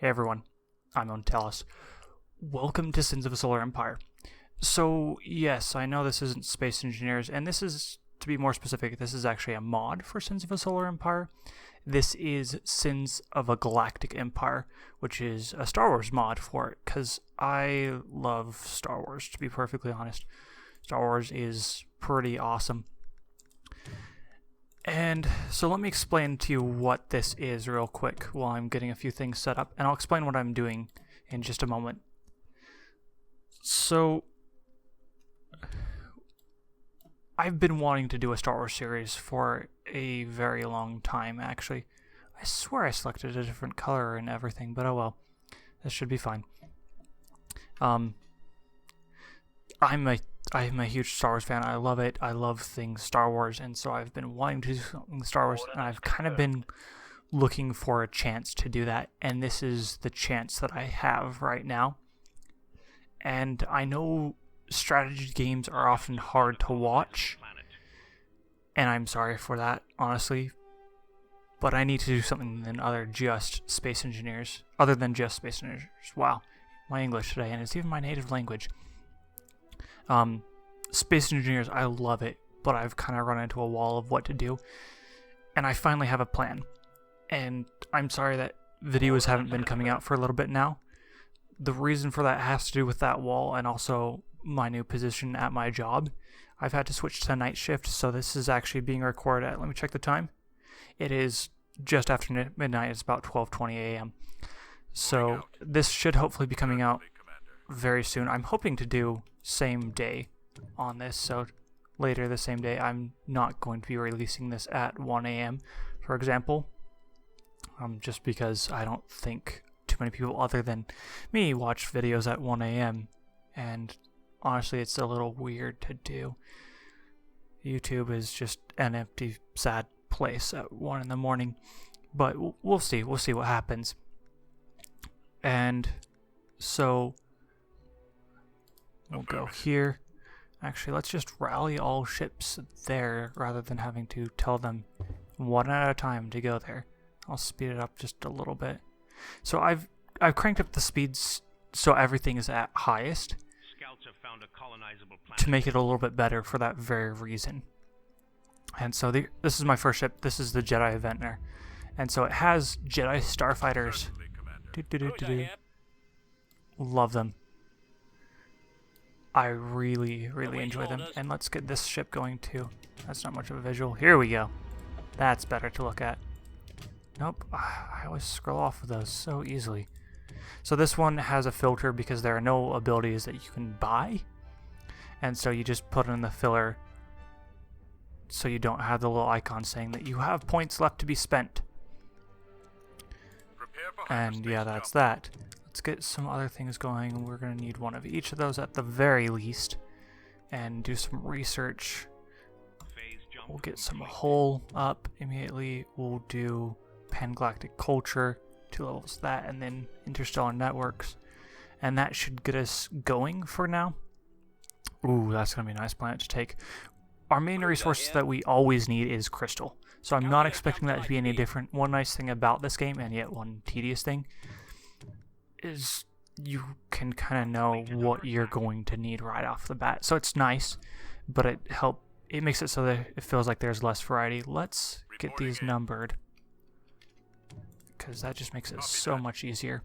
Hey everyone, I'm Ontelis. Welcome to Sins of a Solar Empire. So yes, I know this isn't Space Engineers, and this is, to be more specific, this is actually a mod for Sins of a Solar Empire. This is Sins of a Galactic Empire, which is a Star Wars mod for it, because I love Star Wars, to be perfectly honest. Star Wars is pretty awesome. And so let me explain to you what this is real quick while I'm getting a few things set up, and I'll explain what I'm doing in just a moment. So I've been wanting to do a Star Wars series for a very long time, actually. I swear I selected a different color and everything, but oh well. This should be fine. I'm a huge Star Wars fan. I love it. I love things Star Wars, and so I've been wanting to do something Star Wars, and I've kind of been looking for a chance to do that, and this is the chance that I have right now. And I know strategy games are often hard to watch, and I'm sorry for that, honestly, but I need to do something other than just Space Engineers. Wow, my English today, and it's even my native language. Space Engineers, I love it, but I've kind of run into a wall of what to do, and I finally have a plan. And I'm sorry that videos haven't been coming out for a little bit now. The reason for that has to do with that wall and also my new position at my job. I've had to switch to night shift, so this is actually being recorded at, let me check the time. It is just after midnight. It's about 12:20 a.m. So this should hopefully be coming out very soon. I'm hoping to do same day on this, so later the same day. I'm not going to be releasing this at 1 a.m. for example, just because I don't think too many people other than me watch videos at 1 a.m. and honestly it's a little weird to do. YouTube is just an empty, sad place at 1 in the morning, but we'll see what happens. And so we'll go here. Actually, let's just rally all ships there rather than having to tell them one at a time to go there. I'll speed it up just a little bit. So I've cranked up the speeds so everything is at highest to make it a little bit better for that very reason. And so this is my first ship. This is the Jedi Ventnor, and so it has Jedi starfighters. Love them. I really enjoy them. And let's get this ship going too. That's not much of a visual. Here we go. That's better to look at. Nope, I always scroll off of those so easily. So this one has a filter because there are no abilities that you can buy. And so you just put in the filler so you don't have the little icon saying that you have points left to be spent. And yeah, that's that. Let's get some other things going. We're going to need one of each of those at the very least. And do some research. We'll get some hull up immediately. We'll do Pan-Galactic Culture, 2 levels of that, and then Interstellar Networks. And that should get us going for now. Ooh, that's going to be a nice planet to take. Our main resource that we always need is crystal. So I'm not expecting that to be any different. One nice thing about this game, and yet one tedious thing, is you can kind of know what you're going to need right off the bat. So it's nice, but it makes it so that it feels like there's less variety. Let's get these numbered, because that just makes it so much easier.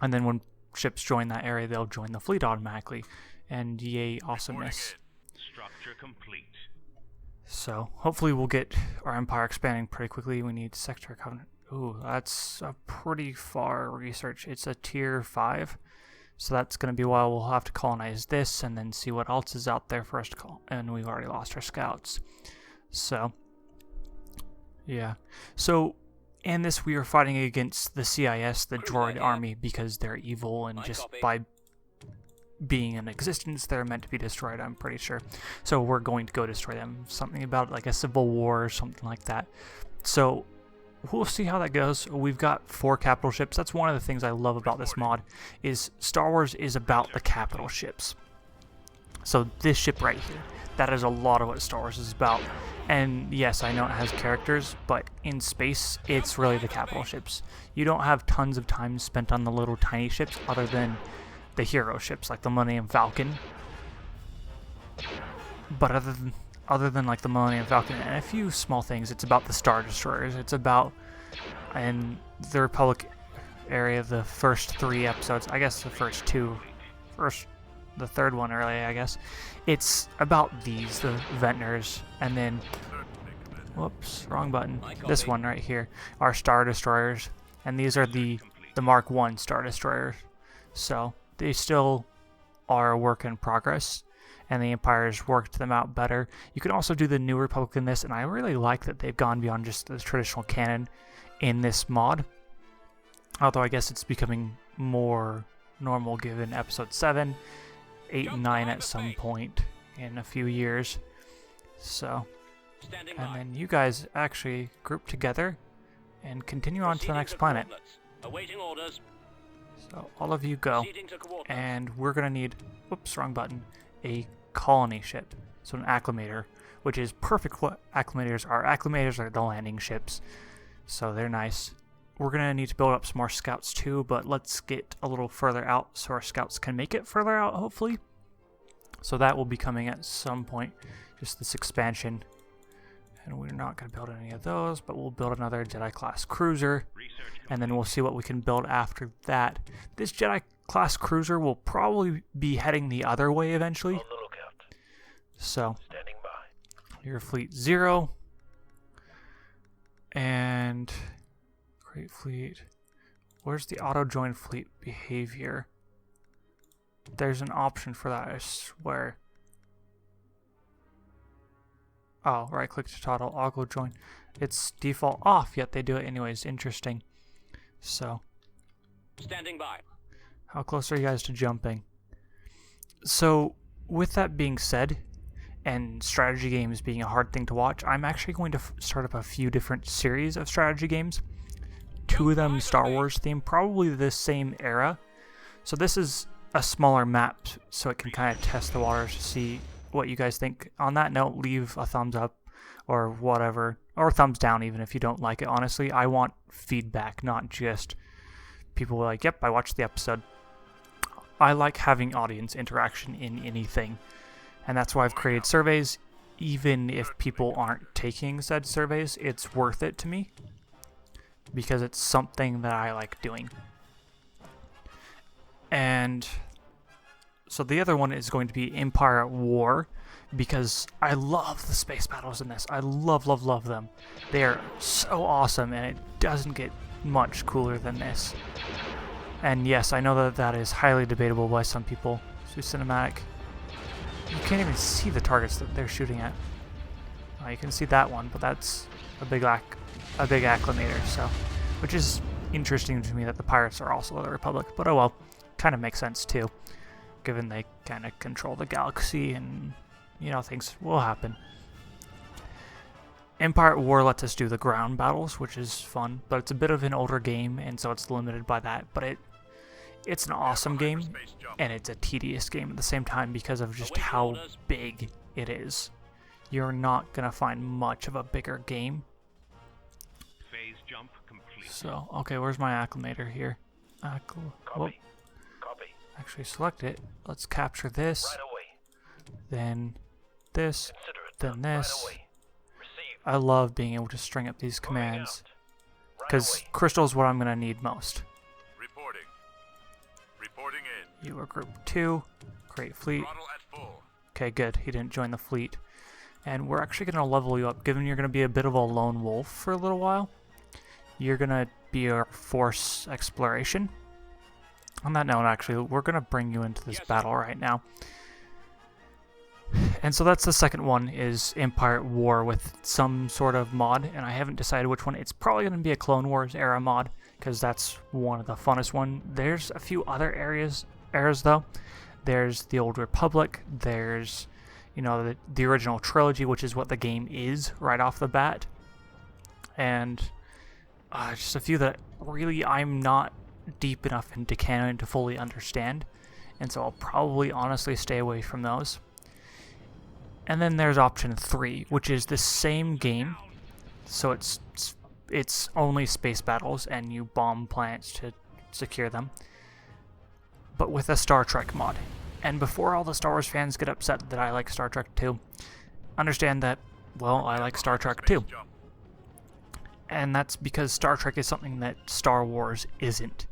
And then when ships join that area, they'll join the fleet automatically. And yay, awesomeness. Structure complete. So hopefully we'll get our empire expanding pretty quickly. We need Sector Covenant. Ooh, that's a pretty far research. It's a tier 5. So that's going to be a while. We'll have to colonize this and then see what else is out there for us to call. And we've already lost our scouts. So, yeah. So, in this we are fighting against the CIS, the droid army, because they're evil and just by being in existence they're meant to be destroyed, I'm pretty sure. So we're going to go destroy them. Something about like a civil war or something like that. So we'll see how that goes. We've got 4 capital ships. That's one of the things I love about this mod, is Star Wars is about the capital ships. So this ship right here, that is a lot of what Star Wars is about. And yes, I know it has characters, but in space, it's really the capital ships. You don't have tons of time spent on the little tiny ships other than the hero ships, like the Millennium Falcon. But other than like the Millennium Falcon and a few small things, it's about the Star Destroyers. It's about, in the Republic area, the first 3 episodes, I guess the first 2, the third one early, I guess. It's about these, the Ventnors, and then, whoops, wrong button. This one right here are Star Destroyers, and these are the Mark I Star Destroyers. So they still are a work in progress, and the Empire's worked them out better. You can also do the New Republic in this, and I really like that they've gone beyond just the traditional canon in this mod. Although I guess it's becoming more normal given Episode 7, 8, and 9 at some point in a few years. So, and then you guys actually group together and continue on to the next planet. So all of you go, and we're gonna need, whoops, wrong button, a colony ship, so an acclimator, which is perfect what acclimators are. Acclimators are the landing ships, so they're nice. We're gonna need to build up some more scouts too, but let's get a little further out so our scouts can make it further out, hopefully. So that will be coming at some point, just this expansion. And we're not gonna build any of those, but we'll build another Jedi class cruiser, and then we'll see what we can build after that. This Jedi class cruiser will probably be heading the other way eventually. So, your fleet 0, and Great Fleet. Where's the auto join fleet behavior? There's an option for that, I swear. Oh, right click to toggle auto join. It's default off, yet they do it anyways. Interesting. So, standing by. How close are you guys to jumping? So, with that being said, and strategy games being a hard thing to watch, I'm actually going to start up a few different series of strategy games. 2 of them Star Wars themed, probably the same era. So this is a smaller map, so it can kind of test the waters to see what you guys think. On that note, leave a thumbs up or whatever, or thumbs down even if you don't like it. Honestly, I want feedback, not just people like, yep, I watched the episode. I like having audience interaction in anything, and that's why I've created surveys. Even if people aren't taking said surveys, it's worth it to me because it's something that I like doing. And so the other one is going to be Empire at War, because I love the space battles in this. I love them. They are so awesome, and it doesn't get much cooler than this. And yes, I know that that is highly debatable by some people. So cinematic. You can't even see the targets that they're shooting at. You can see that one, but that's a big acclimator, so, which is interesting to me that the pirates are also the Republic. But oh well, kind of makes sense too, given they kind of control the galaxy, and you know, things will happen. Empire at War lets us do the ground battles, which is fun, but it's a bit of an older game, and so it's limited by that. But it's an awesome game, and it's a tedious game at the same time because of just how big it is. You're not gonna find much of a bigger game. Phase jump complete. So, okay, where's my acclimator here? Copy. Actually, select it. Let's capture this. Right away. Then this. Consider it Then done. this. Right away. Receive. I love being able to string up these commands, Right because away. crystal is what I'm gonna need most. Reporting in. You are group 2. Great fleet. Throttle at full. Okay, good. He didn't join the fleet. And we're actually going to level you up, given you're going to be a bit of a lone wolf for a little while. You're going to be our force exploration. On that note, actually, we're going to bring you into this battle right now. And so that's the second one, is Empire at War with some sort of mod, and I haven't decided which one. It's probably going to be a Clone Wars era mod, because that's one of the funnest one. There's a few other eras though. There's the Old Republic, there's, you know, the original trilogy, which is what the game is right off the bat, and just a few that really I'm not deep enough into canon to fully understand, and so I'll probably honestly stay away from those. And then there's option 3, which is the same game, so it's only space battles and you bomb planets to secure them, but with a Star Trek mod. And before all the Star Wars fans get upset that I like Star Trek too, understand that, well, I like Star Trek too. And that's because Star Trek is something that Star Wars isn't.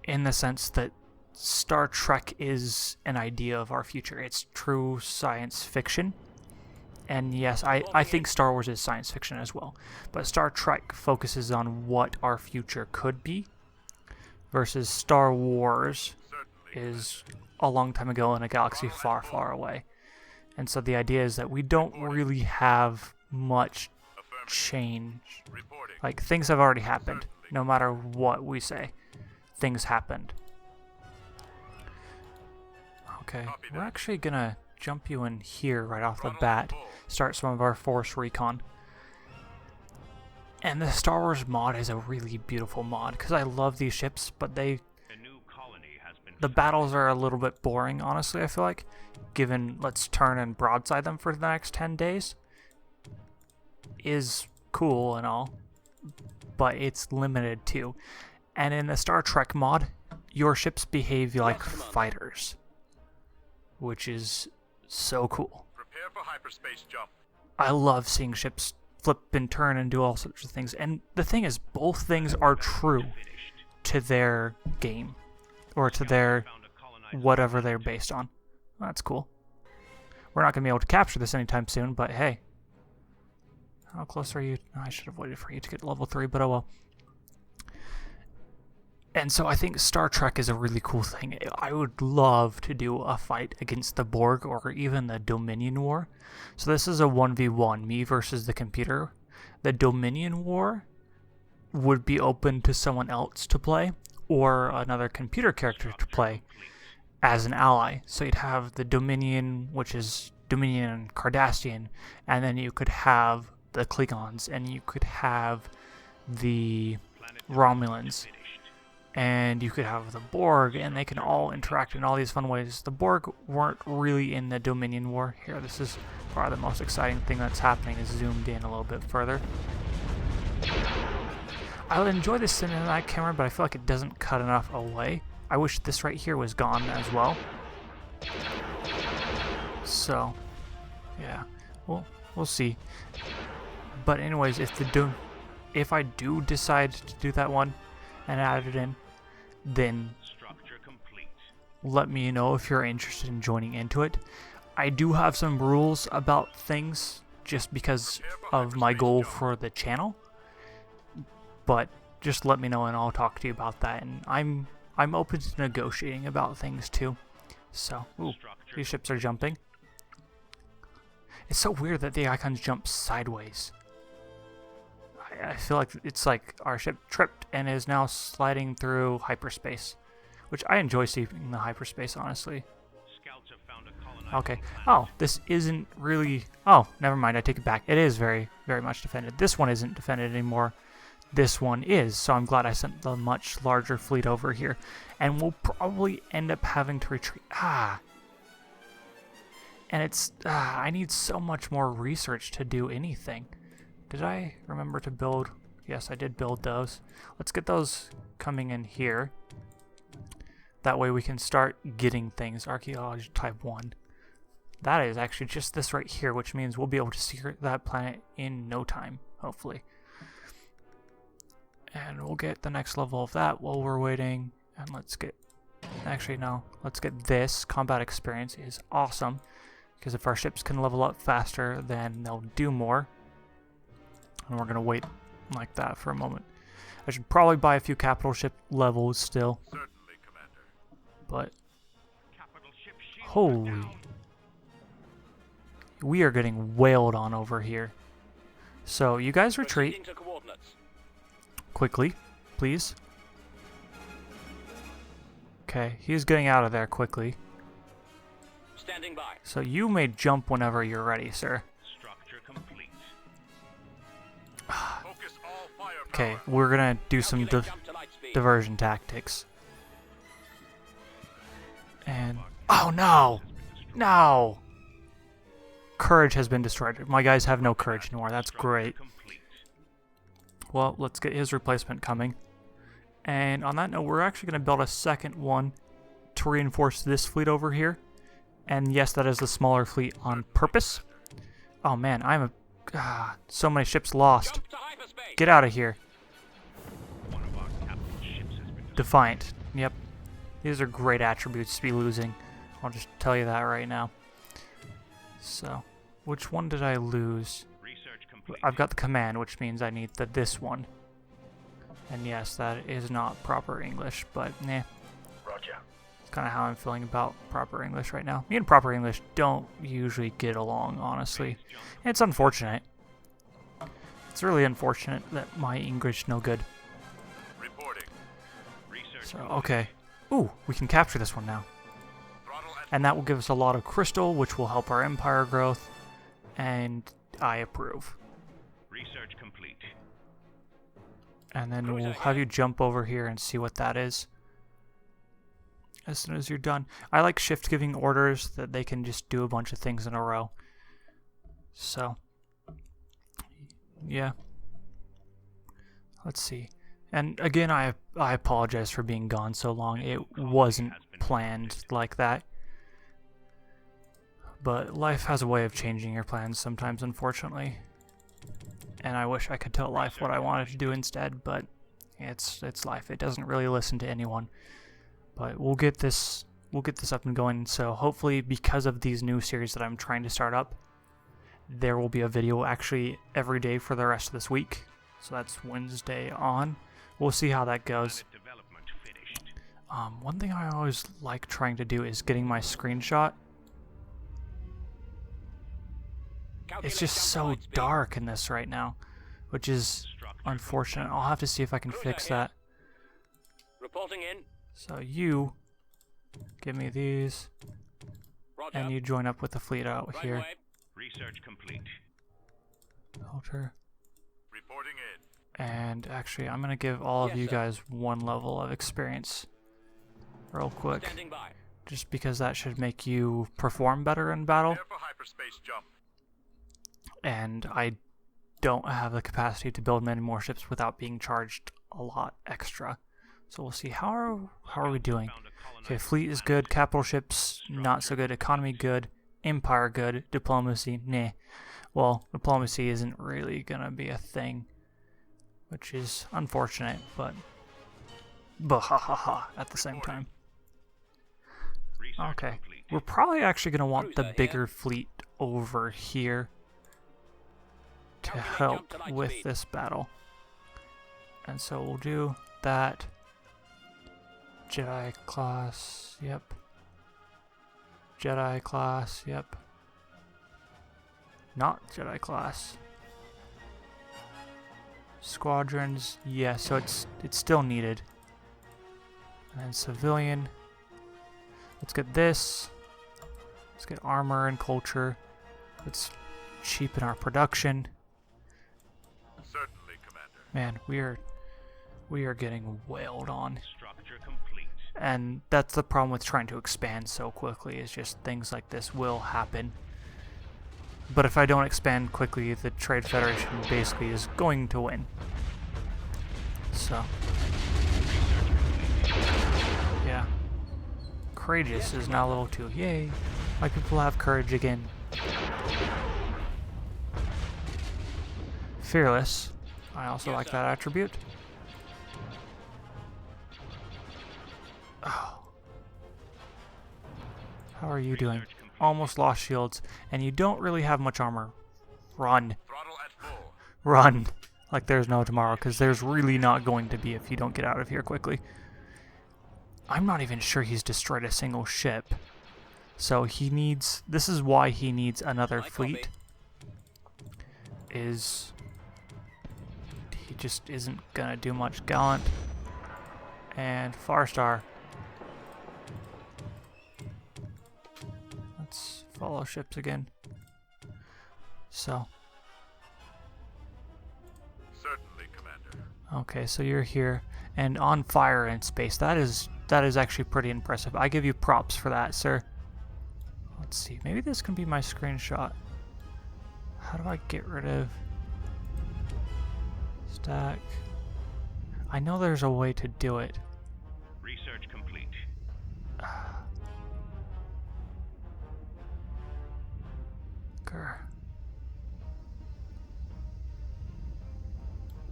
In the sense that Star Trek is an idea of our future. It's true science fiction. And yes, I think Star Wars is science fiction as well. But Star Trek focuses on what our future could be, versus Star Wars is a long time ago in a galaxy far, far away. And so the idea is that we don't really have much change. Like, things have already happened. No matter what we say, things happened. Okay, we're actually gonna jump you in here right off the bat, start some of our Force Recon. And the Star Wars mod is a really beautiful mod, because I love these ships, but the battles are a little bit boring, honestly, I feel like. Given let's turn and broadside them for the next 10 days is cool and all, but it's limited too. And in the Star Trek mod, your ships behave like fighters, which is so cool. Prepare for hyperspace jump. I love seeing ships flip and turn and do all sorts of things. And the thing is, both things are true to their game, or to their whatever they're based on. That's cool. We're not going to be able to capture this anytime soon, but hey. How close are you? I should have waited for you to get level 3, but oh well. And so I think Star Trek is a really cool thing. I would love to do a fight against the Borg or even the Dominion War. So this is a 1v1, me versus the computer. The Dominion War would be open to someone else to play, or another computer character to play as an ally. So you'd have the Dominion, which is Dominion and Cardassian, and then you could have the Klingons, and you could have the Romulans, and you could have the Borg, and they can all interact in all these fun ways. The Borg weren't really in the Dominion War. Here, this is probably the most exciting thing that's happening, is zoomed in a little bit further. I would enjoy this cinematic camera, but I feel like it doesn't cut enough away. I wish this right here was gone as well. So, yeah, we'll see. But anyways, if I do decide to do that one and add it in, then let me know if you're interested in joining into it. I do have some rules about things just because of my goal for the channel, but just let me know and I'll talk to you about that. And I'm open to negotiating about things too. So, ooh, these ships are jumping. It's so weird that the icons jump sideways. I feel like it's like our ship tripped and is now sliding through hyperspace, which I enjoy seeing the hyperspace, honestly. Okay. Oh, this isn't really... Oh, never mind. I take it back. It is very, very much defended. This one isn't defended anymore. This one is, so I'm glad I sent the much larger fleet over here. And we'll probably end up having to retreat. And it's... I need so much more research to do anything. Did I remember to build? Yes, I did build those. Let's get those coming in here. That way we can start getting things. Archaeology type 1. That is actually just this right here, which means we'll be able to secret that planet in no time, hopefully. And we'll get the next level of that while we're waiting. And let's get... Actually, no. Let's get this. Combat experience is awesome. Because if our ships can level up faster, then they'll do more. And we're going to wait like that for a moment. I should probably buy a few capital ship levels still. Certainly, Commander. But... Holy... We are getting wailed on over here. So, you guys retreat. Quickly, please. Okay, he's getting out of there quickly. Standing by. So you may jump whenever you're ready, sir. Structure complete. Focus all firepower. Okay, we're gonna do some diversion tactics. And... Oh no! No! courage has been destroyed. My guys have no courage anymore. That's great. Well, let's get his replacement coming. And on that note, we're actually going to build a second one to reinforce this fleet over here. And yes, that is the smaller fleet on purpose. Oh man, I'm a... so many ships lost. Jump to hyperspace. Get out of here. One of our capital ships has been Defiant. Yep. These are great attributes to be losing. I'll just tell you that right now. So, which one did I lose? research complete. I've got the command, which means I need this one. And yes, that is not proper English, but nah. Roger. It's kind of how I'm feeling about proper English right now. Me and proper English don't usually get along, honestly. And it's unfortunate. It's really unfortunate that my English is no good. Reporting. Research So, complete. okay. Ooh, we can capture this one now. Throttle at And that will give us a lot of crystal, which will help our empire growth. And I approve. Research complete. And then Cruiser we'll have here. you jump over here and see what that is. As soon as you're done. I like shift giving orders that they can just do a bunch of things in a row. So, yeah. Let's see. And again, I apologize for being gone so long. It wasn't planned like that. But life has a way of changing your plans sometimes, unfortunately. And I wish I could tell life what I wanted to do instead, but it's life. It doesn't really listen to anyone. But we'll get this up and going. So hopefully, because of these new series that I'm trying to start up, there will be a video actually every day for the rest of this week. So that's Wednesday on. We'll see how that goes. Planet development finished. One thing I always like trying to do is getting my screenshot. It's just so dark in this right now, which is unfortunate. I'll have to see if I can fix that. Reporting in. So you give me these, Roger. and you join up with the fleet out Right here. away. Research complete. Filter. reporting in. And actually, I'm gonna give all of Yes, you sir. guys one level of experience, real quick, Standing by. just because that should make you perform better in battle. Prepare for hyperspace jump. And I don't have the capacity to build many more ships without being charged a lot extra. So we'll see how are we doing. Found a colonized Okay, fleet is good, capital ships not so good, economy good, empire good, diplomacy nah. Well, diplomacy isn't really gonna be a thing, which is unfortunate, but ha ha ha at the same time. Research Okay, complete. we're probably actually gonna want the Cruiser here. bigger fleet over here to Calculate help jump to light with speed. this battle. And so we'll do that. Jedi class, yep. Jedi class, yep. Not Jedi class. Squadrons, yeah, so it's still needed. And then civilian. Let's get this. Let's get armor and culture. Let's cheapen our production. Certainly, Commander. Man, we are getting wailed on. Structure complete. And that's the problem with trying to expand so quickly, is just things like this will happen. But if I don't expand quickly, the Trade Federation basically is going to win. So, yeah. Courageous is now level 2. Yay! My people have courage again. Fearless. I also like that attribute. Oh. How are you doing? Research complete. Almost lost shields, and you don't really have much armor. Run. Throttle at full. Run. Like there's no tomorrow, because there's really not going to be if you don't get out of here quickly. I'm not even sure he's destroyed a single ship. So he needs... This is why he needs another My fleet. Is... He just isn't gonna do much. Gallant. And Farstar. Let's follow ships again. So... Certainly, Commander. Okay, so you're here and on fire in space. That is actually pretty impressive. I give you props for that, sir. Let's see. Maybe this can be my screenshot. How do I get rid of stack? I know there's a way to do it. Research complete. Grr.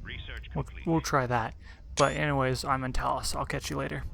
Research We'll, complete. we'll try that. But anyways, I'm in Talos. I'll catch you later.